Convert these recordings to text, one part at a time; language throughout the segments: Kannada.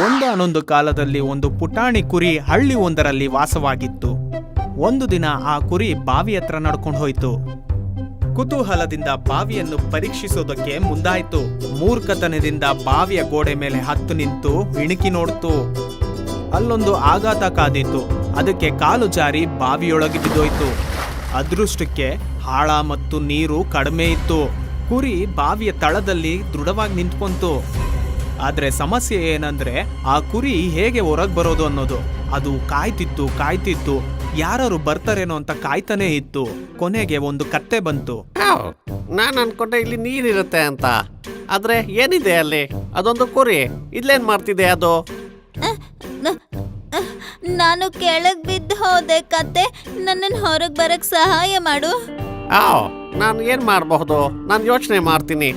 ಒಂದಾನೊಂದು ಕಾಲದಲ್ಲಿ ಒಂದು ಪುಟಾಣಿ ಕುರಿ ಹಳ್ಳಿ ಒಂದರಲ್ಲಿ ವಾಸವಾಗಿತ್ತು. ಒಂದು ದಿನ ಆ ಕುರಿ ಬಾವಿ ಹತ್ರ ನಡ್ಕೊಂಡು ಹೋಯ್ತು. ಕುತೂಹಲದಿಂದ ಬಾವಿಯನ್ನು ಪರೀಕ್ಷಿಸೋದಕ್ಕೆ ಮುಂದಾಯ್ತು. ಮೂರ್ಖತನದಿಂದ ಬಾವಿಯ ಗೋಡೆ ಮೇಲೆ ಹತ್ತು ನಿಂತು ಇಣುಕಿ ನೋಡ್ತು. ಅಲ್ಲೊಂದು ಆಘಾತ ಕಾದಿತ್ತು. ಅದಕ್ಕೆ ಕಾಲು ಜಾರಿ ಬಾವಿಯೊಳಗೆ ಬಿದ್ದೋಯ್ತು. ಅದೃಷ್ಟಕ್ಕೆ ಆಳ ಮತ್ತು ನೀರು ಕಡಿಮೆ ಇತ್ತು. ಕುರಿ ಬಾವಿಯ ತಳದಲ್ಲಿ ದೃಢವಾಗಿ ನಿಂತ್ಕೊಂತು. ಆದ್ರೆ ಸಮಸ್ಯೆ ಏನಂದ್ರೆ ಆ ಕುರಿ ಹೇಗೆ ಹೊರಗೆ ಬರೋದು ಅನ್ನೋದು. ಅದು ಕಾಯ್ತಿತ್ತು. ಯಾರು ಬರ್ತಾರೇನೋ ಅಂತ ಕಾಯ್ತಾನೆ ಇತ್ತು. ಕೊನೆಗೆ ಒಂದು ಕತ್ತೆ ಬಂತು. ನಾನು ಅನ್ಕೊಂಡೆ ಇಲ್ಲಿ ನೀರಿರುತ್ತೆ ಅಂತ, ಆದ್ರೆ ಏನಿದೆ ಅಲ್ಲಿ? ಅದೊಂದು ಕುರಿ. ಇಲ್ಲೇನ್ ಮಾಡ್ತಿದೆ ಅದು? ನಾನು ಕೆಳಗ್ ಬಿದ್ದು ಹೋದೆ ಕತ್ತೆ, ನನ್ನನ್ನು ಹೊರಗೆ ಬರಕ್ ಸಹಾಯ ಮಾಡು. ನಾನು ಏನ್ ಮಾಡಬಹುದು? ನಾನು ಯೋಚನೆ ಮಾಡ್ತೀನಿ.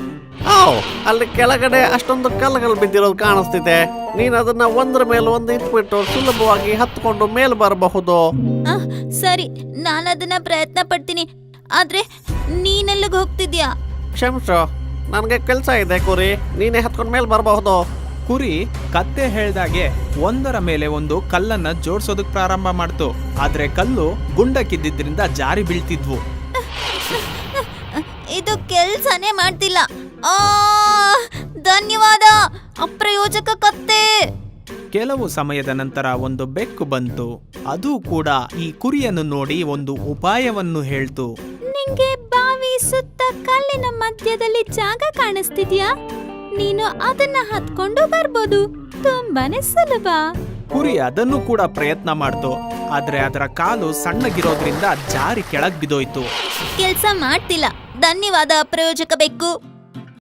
ಅಲ್ಲಿ ಕೆಳಗಡೆ ಅಷ್ಟೊಂದು ಕಲ್ಲುಗಳು ಬಿದ್ದಿರೋದು ಕಾಣಿಸ್ತಿದೆ. ನೀನ್ ಅದನ್ನ ಒಂದ್ರ ಮೇಲೆ ಒಂದು ಇಟ್ಬಿಟ್ಟು ಸುಲಭವಾಗಿ ಹತ್ಕೊಂಡು ಮೇಲ್ ಬರಬಹುದು. ಸರಿ, ನಾನು ಅದನ್ನ ಪ್ರಯತ್ನ ಪಡ್ತೀನಿ. ಆದ್ರೆ ನೀನೆಲ್ಲಿಗೆ ಹೋಗ್ತಿದ್ಯಾ? ಕ್ಷಮಿಸು, ನನ್ಗೆ ಕೆಲ್ಸ ಇದೆ ಕುರಿ. ನೀನೇ ಹತ್ಕೊಂಡ್ ಮೇಲ್ ಬರಬಹುದು. ಕುರಿ ಕತ್ತೆ ಹೇಳ್ದಾಗೆ ಒಂದರ ಮೇಲೆ ಒಂದು ಕಲ್ಲನ್ನ ಜೋಡ್ಸೋದಕ್ ಪ್ರಾರಂಭ ಮಾಡ್ತು. ಆದ್ರೆ ಕಲ್ಲು ಗುಂಡಕ್ಕಿದ್ದಿದ್ರಿಂದ ಜಾರಿ ಬೀಳ್ತಿದ್ವು. ಇದು ಕೆಲ್ಸನೇ ಮಾಡ್ತಿಲ್ಲ. ಧನ್ಯವಾದ ಅಪ್ರಯೋಜಕ ಕತ್ತೆ. ಕೆಲವು ಸಮಯದ ನಂತರ ಒಂದು ಬೆಕ್ಕು ಬಂತು. ಅದು ಕೂಡ ಈ ಕುರಿಯನ್ನು ನೋಡಿ ಒಂದು ಉಪಾಯವನ್ನು ಹೇಳ್ತು. ನಿಂಗೆ ಬಾವಿ ಸುತ್ತ ಕಲ್ಲಿನ ಮಧ್ಯದಲ್ಲಿ ಜಾಗ ಕಾಣಿಸ್ತಿದ್ಯಾ? ನೀನು ಅದನ್ನ ಹತ್ಕೊಂಡು ಬರ್ಬೋದು. ತುಂಬಾನೇ ಸುಲಭ. ಕುರಿ ಅದನ್ನು ಕೂಡ ಪ್ರಯತ್ನ ಮಾಡ್ತು. ಆದ್ರೆ ಅದರ ಕಾಲು ಸಣ್ಣಗಿರೋದ್ರಿಂದ ಜಾರಿ ಕೆಳಗ್ ಬಿದ್ದೋಯ್ತು. ಕೆಲ್ಸ ಮಾಡ್ತಿಲ್ಲ. ಧನ್ಯವಾದ ಅಪ್ರಯೋಜಕ ಬೆಕ್ಕು.